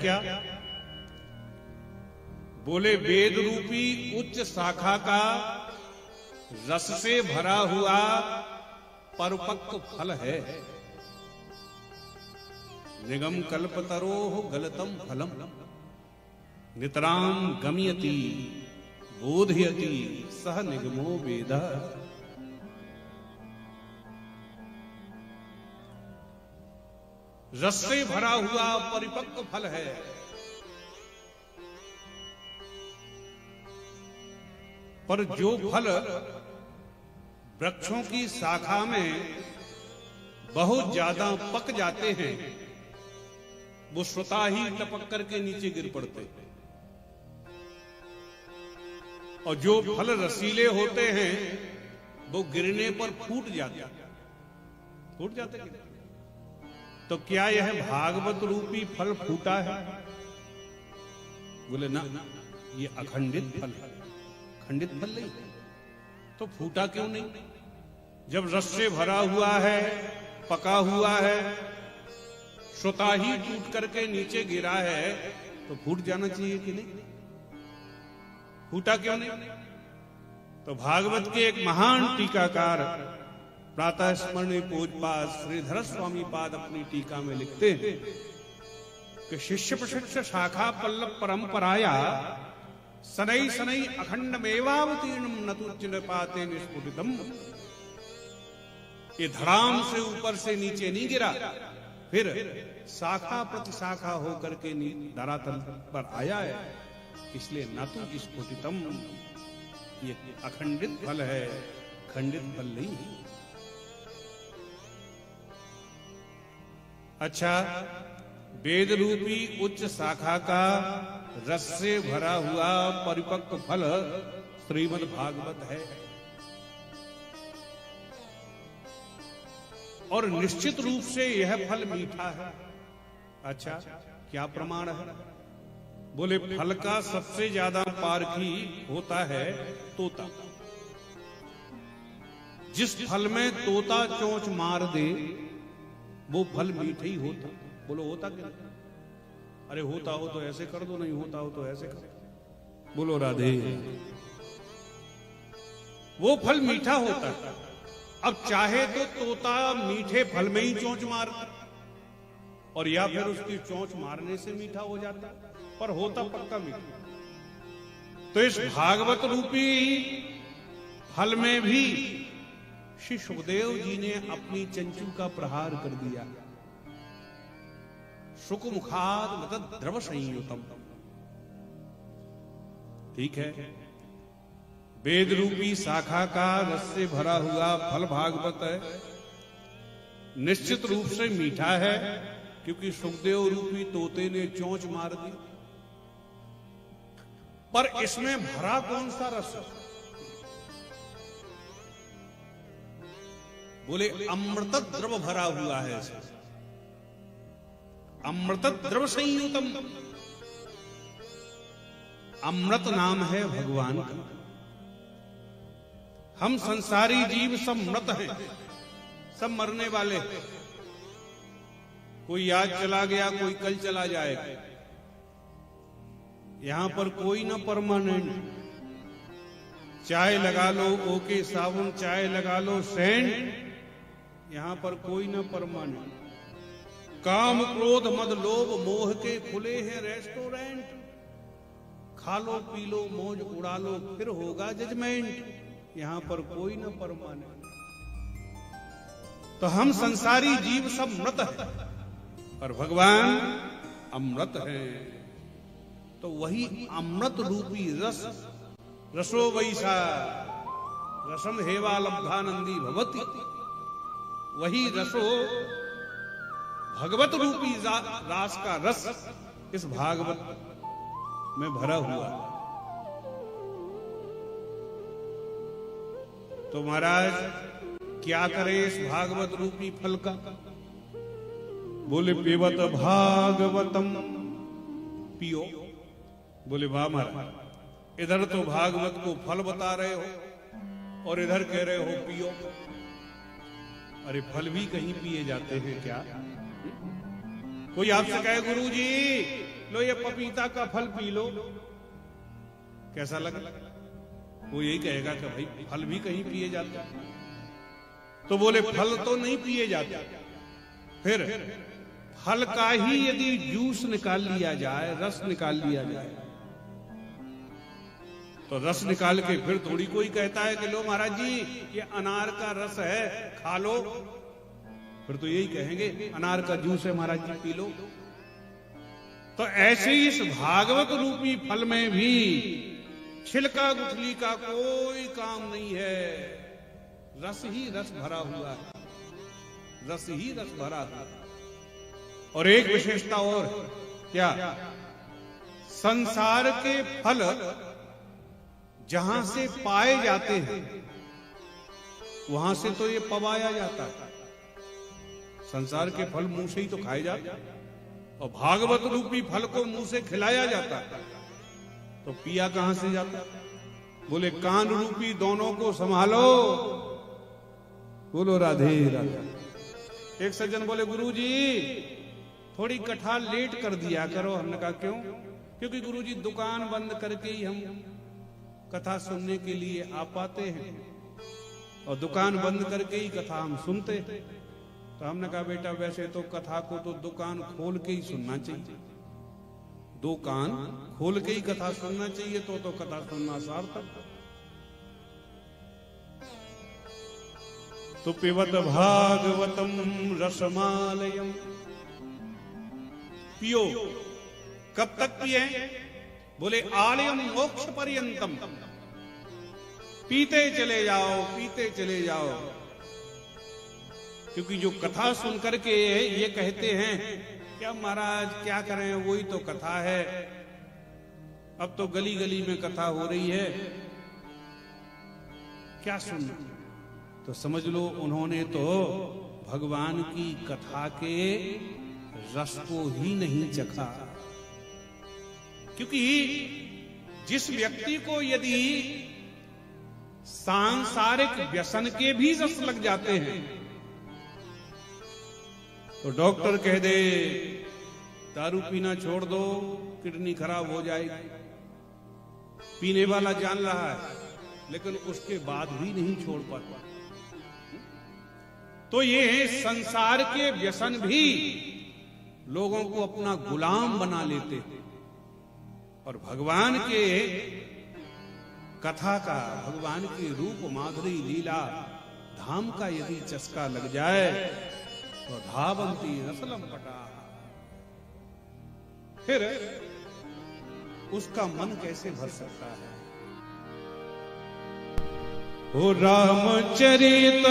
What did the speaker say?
क्या? बोले वेद रूपी उच्च शाखा का रस से भरा हुआ परिपक्व फल है। निगम कल्पतरोः गलतम फलम नितराम गमयति बोधयति सह निगमो वेदः। रस से भरा हुआ परिपक्व फल है। पर जो फल वृक्षों की शाखा में बहुत ज्यादा पक जाते हैं वो स्वतः ही टपक करके नीचे गिर पड़ते हैं, और जो फल रसीले होते हैं वो गिरने पर फूट जाते हैं। तो क्या यह भागवत रूपी फल फूटा है? बोले ना, ये अखंडित फल है, खंडित फल नहीं। तो फूटा क्यों नहीं? जब रस से भरा हुआ है, पका हुआ है, स्वतः ही टूट करके नीचे गिरा है, तो फूट जाना चाहिए कि नहीं? फूटा क्यों नहीं? तो भागवत के एक महान टीकाकार प्रातः स्मरणीय पूज्यपाद श्रीधर स्वामी पाद अपनी टीका में लिखते हैं कि शिष्य प्रशिष्य शाखा पल्लव परंपराया सनई सनई अखंड मेवावतीर्णम नतुच्चिन पाते निष्पुटितम। ये धड़ाम से ऊपर से नीचे नहीं गिरा, फिर शाखा प्रति शाखा होकर के धरातल पर आया है, इसलिए नतु स्फुटितम। ये अखंडित फल है, खंडित फल नहीं। अच्छा, वेद रूपी उच्च शाखा का रस से भरा हुआ परिपक्व फल श्रीमद् भागवत है, और निश्चित रूप से यह फल मीठा है। अच्छा, क्या प्रमाण है? बोले फल का सबसे ज्यादा पारखी होता है तोता। जिस फल में तोता चोंच मार दे वो फल मीठा ही होता। बोलो होता क्या? अरे होता हो तो ऐसे कर दो, नहीं होता हो तो ऐसे कर दो। बोलो राधे। वो फल मीठा होता है। अब चाहे तो तोता मीठे फल में ही चोंच मार, और या फिर उसकी चोंच मारने से मीठा हो जाता, पर होता पक्का मीठा। तो इस भागवत रूपी फल में भी श्री सुखदेव जी ने अपनी चंचू का प्रहार कर दिया। सुखमुखाद मतद द्रव संयुतम। ठीक है, वेद रूपी शाखा का रस से भरा हुआ फल भागवत है, निश्चित रूप से मीठा है, क्योंकि सुखदेव रूपी तोते ने चोंच मार दी। पर इसमें भरा कौन सा रस है? बोले अमृत द्रव भरा हुआ है इसमें, अमृत द्रव संयुतम। अमृत नाम है भगवान का। हम संसारी जीव सब मृत हैं, सब मरने वाले। कोई आज चला गया, कोई कल चला जाएगा। यहां पर कोई ना परमानेंट। चाय लगा लो ओके साबुन, चाय लगा लो सेंट, यहां पर कोई ना परमानेंट। काम क्रोध मद लोभ मोह के खुले हैं रेस्टोरेंट। खा लो पी लो मौज उड़ा लो, फिर होगा जजमेंट। यहां पर कोई ना परमानेंट। तो हम संसारी जीव सब मृत हैं, पर भगवान अमृत है। तो वही अमृत रूपी रस, रसो वैसा रसम हेवा लब्धानंदी भवति, वही रसो भगवत रूपी रास का रस इस भागवत में भरा हुआ। तो महाराज क्या करें इस भागवत रूपी फल का? बोले पिबत भागवतम, पियो। बोले वाह महाराज, इधर तो भागवत को फल बता रहे हो और इधर कह रहे हो पियो। अरे फल भी कहीं पिए जाते हैं क्या? कोई आपसे कहे गुरुजी लो ये पपीता का फल पी लो, कैसा लगा? वो यही कहेगा कि भाई फल भी कहीं पिए जाते हैं। तो बोले फल तो नहीं पिए जाते, फिर फल का ही यदि जूस निकाल लिया जाए, रस निकाल लिया जाए, तो रस निकाल के फिर थोड़ी कोई कहता है कि लो महाराज जी ये अनार का रस है खा लो, फिर तो यही कहेंगे अनार का जूस है महाराज जी पी लो। तो ऐसे ही इस भागवत रूपी फल में भी छिलका गुठली का कोई काम नहीं है, रस ही रस भरा हुआ है, रस ही रस भरा है। और एक विशेषता और, क्या? संसार के फल जहां से पाए जाते हैं वहां से तो ये पवाया जाता है। संसार के फल मुंह से ही तो खाए जाते हैं, और भागवत रूपी फल को मुंह से खिलाया जाता है, तो पिया कहां से जाता? बोले कान रूपी दोनों को संभालो, बोलो राधे राधे। एक सज्जन बोले गुरुजी थोड़ी कथा लेट कर दिया करो। हमने कहा क्यों? क्योंकि गुरुजी दुकान बंद करके ही हम कथा सुनने के लिए आ पाते हैं, और दुकान बंद करके ही कथा हम सुनते हैं। तो हमने कहा बेटा वैसे तो कथा को तो दुकान खोल के ही सुनना चाहिए, दुकान खोल के ही कथा सुनना चाहिए, तो कथा सुनना सार्थक। तो पिबत भागवतम रसमालयम, पियो। कब तक पिए? बोले आलयम मोक्ष पर्यंतम, पीते चले जाओ, पीते चले जाओ। क्योंकि जो कथा सुन करके ये कहते हैं क्या महाराज क्या करें, वही तो कथा है, अब तो गली गली में कथा हो रही है, क्या सुनना? तो समझ लो उन्होंने तो भगवान की कथा के रस को ही नहीं चखा। क्योंकि जिस व्यक्ति को यदि सांसारिक व्यसन के भी रस लग जाते हैं, तो डॉक्टर कह दे दारू पीना छोड़ दो किडनी खराब हो जाएगी, पीने वाला जान रहा है लेकिन उसके बाद भी नहीं छोड़ पाता। तो ये संसार के व्यसन भी लोगों को अपना गुलाम बना लेते हैं, और भगवान के कथा का, भगवान के रूप माधुरी लीला धाम का यदि चस्का लग जाए तो धावंती रसलम पटा, फिर उसका मन कैसे भर सकता है? ओ रामचरित